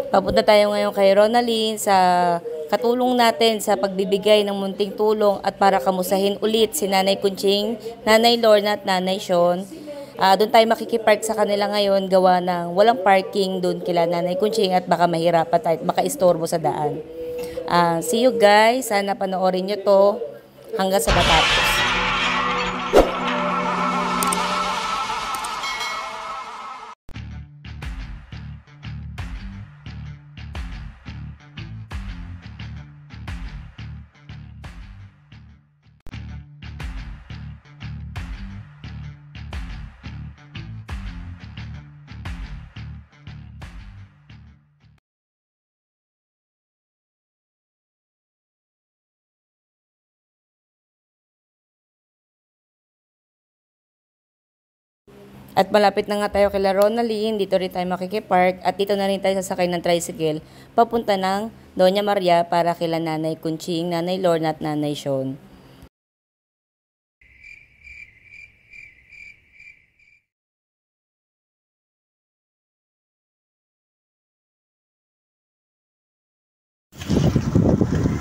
Papunta tayo ngayon kay Ronaldin sa katulong natin sa pagbibigay ng munting tulong at para kamusahin ulit si Nanay Kunching, Nanay Lorna at Nanay Sean. Doon tayo makikipark sa kanila ngayon gawa ng walang parking doon kila Nanay Kunching at baka mahirapan tayo at makaistorbo sa daan. See you guys, sana panoorin nyo to hanggang sa matapos. At malapit na nga tayo kila Ronaldin, dito rin tayo makikipark at dito na rin tayo sasakay ng tricycle papunta ng Doña Maria para kila Nanay Kunching, Nanay Lorna at Nanay Sean.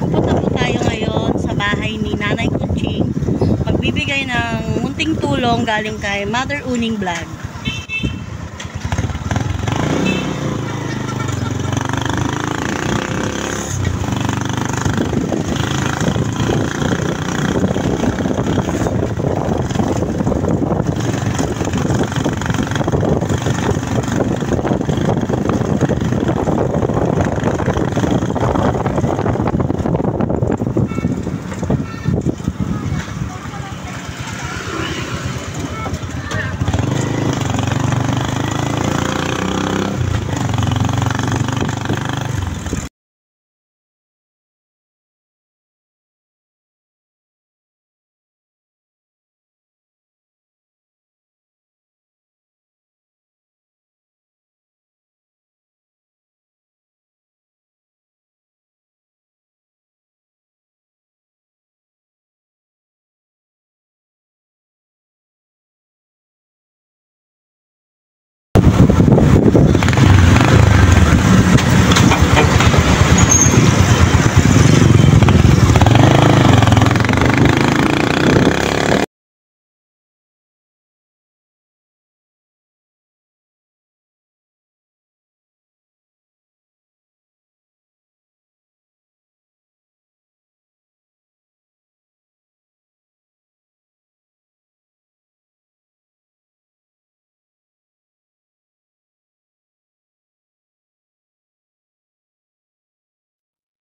Pupunta po tayo ngayon sa bahay ni Nanay Kunching. Magbibigay ng munting tulong galing kay Mother Uning Vlog.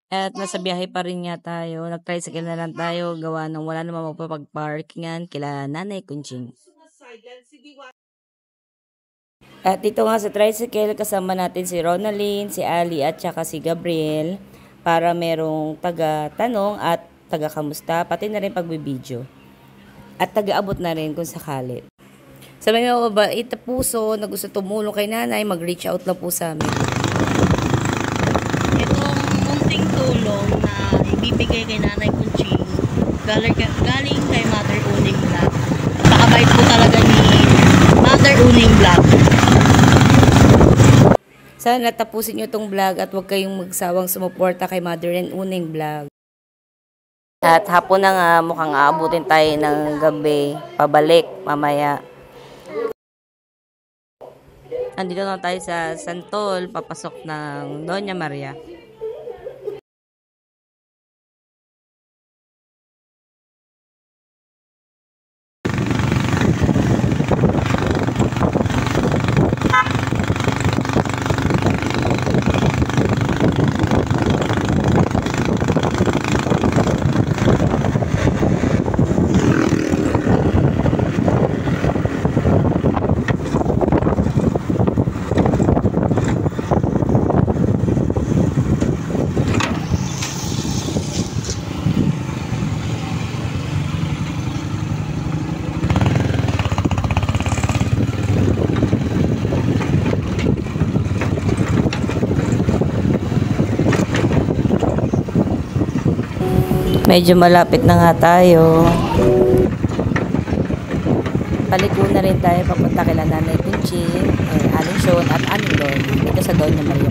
At nasa biyahe pa rin nga tayo, nag-tricycle na lang tayo gawa ng wala namang magpapag-parkingan kila Nanay Kunching. At dito nga sa tricycle, kasama natin si Ronaldin, si Ali at saka si Gabriel para merong taga-tanong at taga-kamusta, pati na rin pagbibideo. At taga-abot na rin kung sakali. Sa mga mabait na puso na gusto tumulong kay nanay, mag-reach out lang po sa amin. Itong munting tulong na ibibigay kay Nanay Kunching galing kay Mother Uning Vlog. Napakabait po talaga ni Mother Uning Vlog. Sana tapusin nyo itong vlog at huwag kayong magsawang sumuporta kay Mother Uning Vlog. At hapon na nga, mukhang aabutin tayo ng gabi, pabalik mamaya. Andito na tayo sa Santol, papasok ng Doña Maria. Medyo malapit na nga tayo. Paliko na rin tayo papunta kila Nanay Kunching, Aling Sean at Aling Lord dito sa Doña Maria.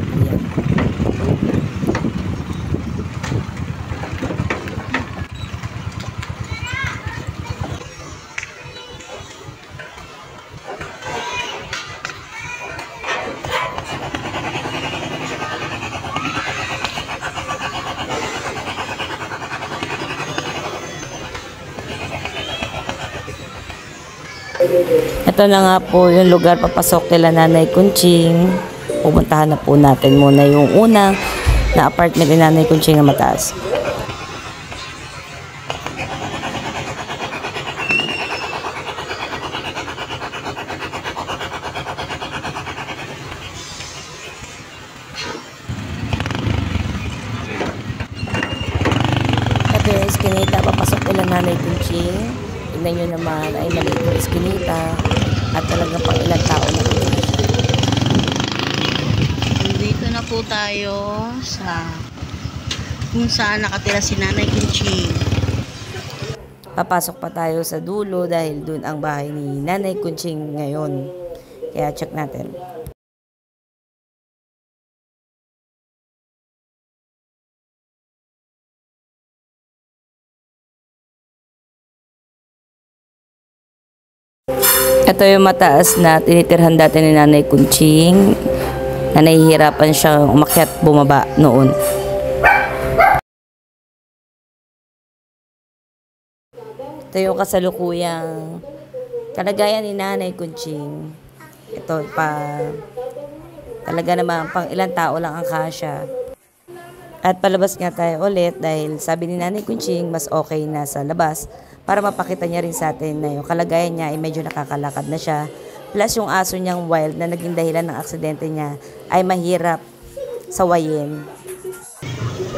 Ito na nga po yung lugar papasok nila Nanay Kunching. Pupuntahan na po natin muna yung unang na apartment ni Nanay Kunching na mataas. Ito yung eskinita, papasok nila Nanay Kunching. Tignan nyo naman ay maliit yung eskinita at talagang pang ilang tao na po. Dito na po tayo sa kung saan nakatira si Nanay Kunching. Papasok pa tayo sa dulo dahil dun ang bahay ni Nanay Kunching ngayon. Kaya check natin. Ito yung mataas na tinitirhan dati ni Nanay Kunching na nahihirapan siyang umakyat bumaba noon. Ito yung kasalukuyang kalagayan ni Nanay Kunching. Ito pa talaga naman pang ilang tao lang ang kasya. At palabas nga tayo ulit dahil sabi ni Nanay Kunching mas okay na sa labas para mapakita niya rin sa atin na yung kalagayan niya ay medyo nakakalakad na siya. Plus yung aso niyang wild na naging dahilan ng aksidente niya ay mahirap sawayin.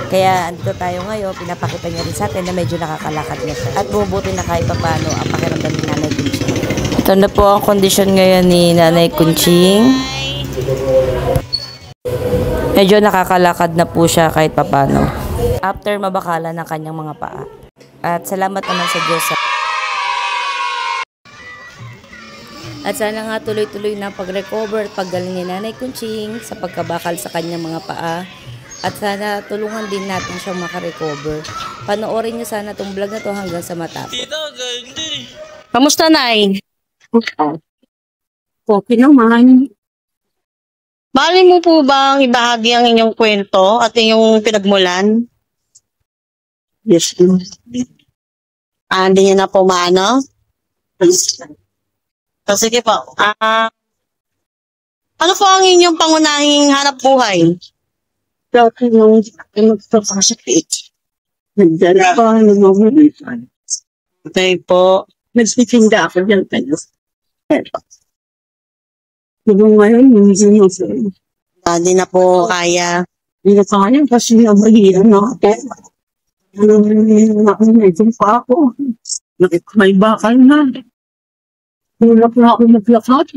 Kaya andito tayo ngayon, pinapakita niya rin sa atin na medyo nakakalakad na siya. At bumubuti na kahit paano ang pakiramdam ni Nanay Kunching. Ito na po ang kondisyon ngayon ni Nanay Kunching. Medyo nakakalakad na po siya kahit paano. After mabakala ng kanyang mga paa. At salamat naman sa Diyos. At sana nga tuloy-tuloy na pag-recover at paggaling ni Nanay Kunching sa pagkabakal sa kanyang mga paa. At sana tulungan din natin siyang makarecover. Panoorin niyo sana itong vlog na to hanggang sa matapos. Kamusta, Nay? Okay naman. Bali mo po bang ibahagi ang inyong kwento at inyong pinagmulan? Yes, ma'am. Hindi niyo na po maano? So, sige po. Ano po ang inyong pangunahing hanap buhay? Dati nung nagpapasakit, nagdala pa ng mga refund. Okay po. Nagsitinda ako dyan tayo. Pero ngayon, hindi na siya. Hindi na po kaya. Hindi na kaya kasi nabahiyan na ako. Medyo pa ako. May bakal na. Hulap na ako maglakat.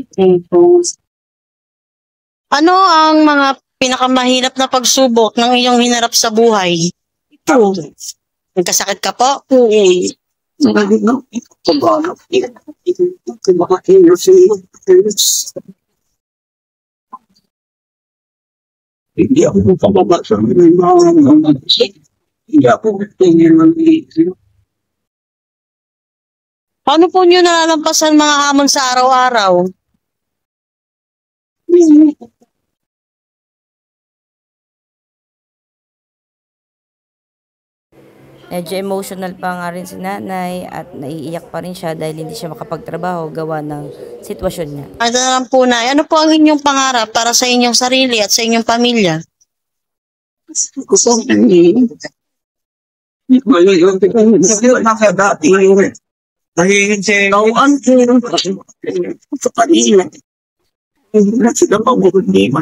Ano ang mga pinakamahirap na pagsubok ng iyong hinarap sa buhay? Ito. Nagkasakit ka po? Eh. Nagalingaw. Kabalak. Kumakain na siya. Hindi ako pababa sa mga hindi ako tingin ng liit. Paano po niyo nalalampasan mga hamon sa araw-araw? Medyo emotional pa nga rin si Nanay at naiiyak pa rin siya dahil hindi siya makapagtrabaho gawa ng sitwasyon niya. Ano na lang po, Nay? Ano po ang inyong pangarap para sa inyong sarili at sa inyong pamilya? Gusto ko niya. Wala yung nakadati. Dahil tawaan ko sa kanila. Hindi na sila pag-problema.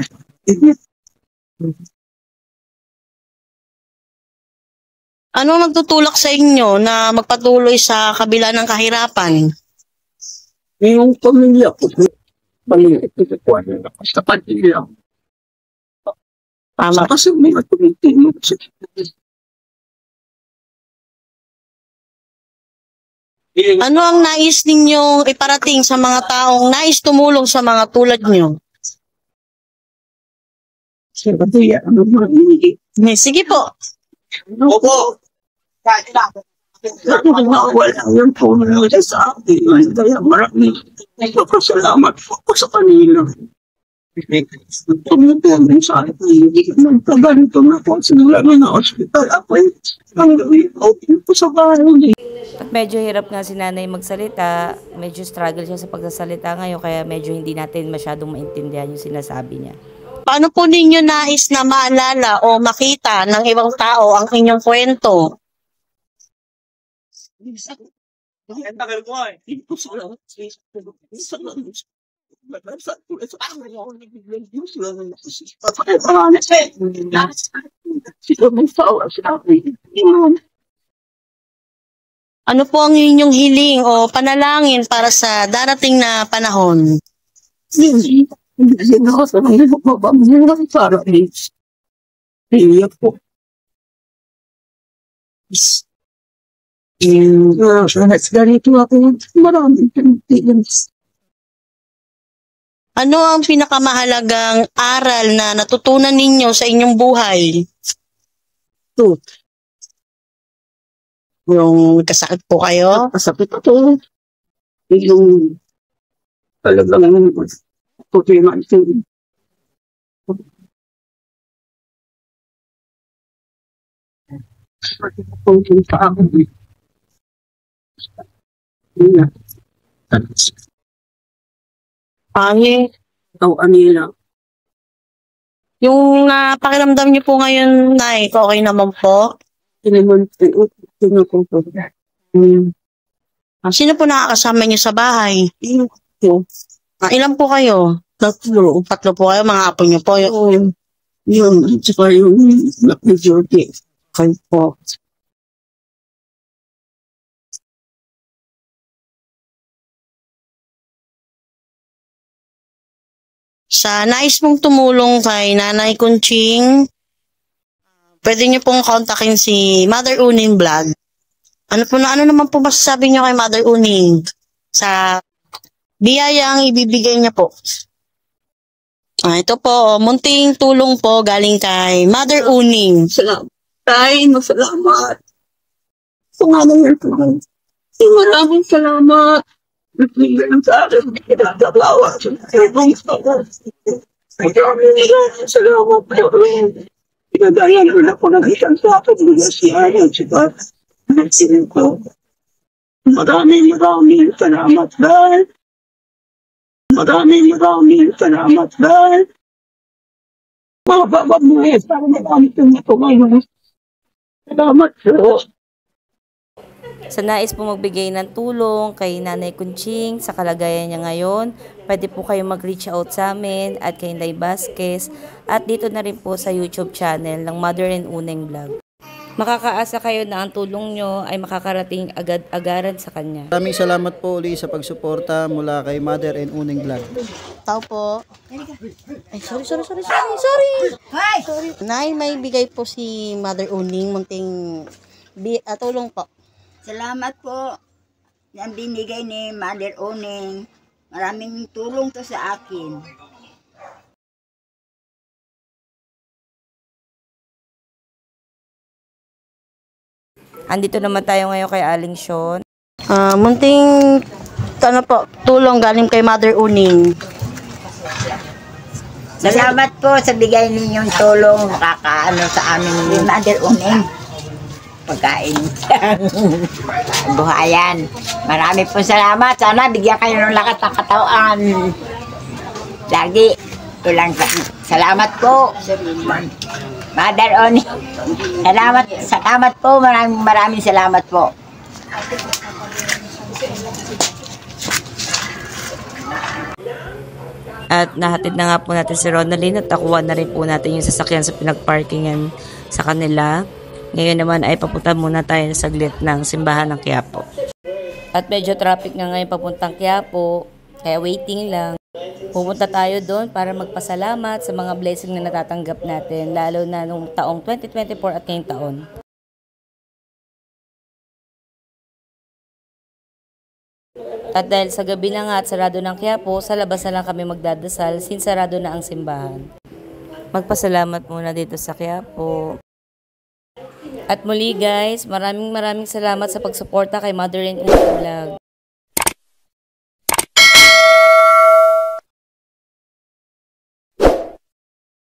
Ano nagtutulak sa inyo na magpatuloy sa kabila ng kahirapan? Yung pamilya ko, maliit ko sa kanila. Tama. Kasi mga tumitino sa Ano ang nais ninyong iparating sa mga taong nais tumulong sa mga tulad nyo? Sige po. Opo. Wala yung tulong sa akin. Kaya maraming nagpapasalamat po sa kanila. Tumutulong sa akin. Nagkaganito na po sila na ospital. Ako Ang gawin ko, po sa bahay. At medyo hirap nga si nanay magsalita, medyo struggle siya sa pagsasalita ngayon, kaya medyo hindi natin masyadong maintindihan yung sinasabi niya. Paano po ninyo nais na maalala o makita ng ibang tao ang inyong kwento? Ano po ang inyong hiling o panalangin para sa darating na panahon? Hindi ako sa mga mababang para iiyak po. Ganito ako, maraming pinagpilans. Ano ang pinakamahalagang aral na natutunan ninyo sa inyong buhay? Ito, Yung kasakit po kayo? masakit ito. Yung talagang problema ito. Pagkakong sa akin. Pangit. Ikaw, Anila. Yung pakiramdam niyo po ngayon, Nay, okay naman po? Tinaman ko po. Sino po nakakasama niyo sa bahay? Ito. Ilan po kayo? Tatlo. 3 po kayo, mga apo niyo po. Yun, tsaka yung majority. Kayo po. Sa nais mong tumulong kay Nanay Kunching, pwede niyo pong kontakin si Mother Uning Vlog. Ano naman po masasabi niyo kay Mother Uning sa biyayang ibibigay niya po? Ito po, munting tulong po galing kay Mother Uning. Salamat. Masalamat. Pangalan ko. Maraming salamat. Nagbigay sa akin. Pinagdagawa. Maraming salamat po. Pinagayan ko na po ng isang sa akin. Mula si Ayaw. Siya. Maraming salamat dahil. Maraming salamat dahil. Mga babamuhin. Para maraming ito ngayon. Salamat po. Sa nais po magbigay ng tulong kay Nanay Kunching sa kalagayan niya ngayon, pwede po kayo mag-reach out sa amin at kay Inday Vasquez at dito na rin po sa YouTube channel ng Mother and Uning Vlog. Makakaasa kayo na ang tulong nyo ay makakarating agad-agaran sa kanya. Maraming salamat po uli sa pagsuporta mula kay Mother and Uning Vlog. Tao po. Ay, sorry. Nay, may bigay po si Mother Uning, munting tulong po. Salamat po. Ang binigay ni Mother Uning. Maraming tulong to sa akin. Andito naman tayo ngayon kay Aling Sean. Munting tulong galing kay Mother Uning. Salamat po sa bigay ninyong tulong makakaano sa amin ni Mother Uning. Pagkain. Buhayan. Marami po salamat. Sana bigyan kayo ng lakas ng katawan. Lagi. Tulang salamat po. Mother Uning. Salamat po. Maraming salamat po. At nahatid na nga po natin si Ronaldin at nakuha na rin po natin yung sasakyan sa pinagparkingan sa kanila. Ngayon naman ay papunta muna tayo saglit ng simbahan ng Quiapo. At medyo traffic nga ngayon papuntang Quiapo, kaya waiting lang. Pupunta tayo doon para magpasalamat sa mga blessing na natatanggap natin, lalo na nung taong 2024 at ngayong taon. At dahil sa gabi na nga at sarado ng Quiapo, sa labas na lang kami magdadasal since sarado na ang simbahan. Magpasalamat muna dito sa Quiapo. At muli guys, maraming salamat sa pagsuporta kay Mother and Uning Vlog.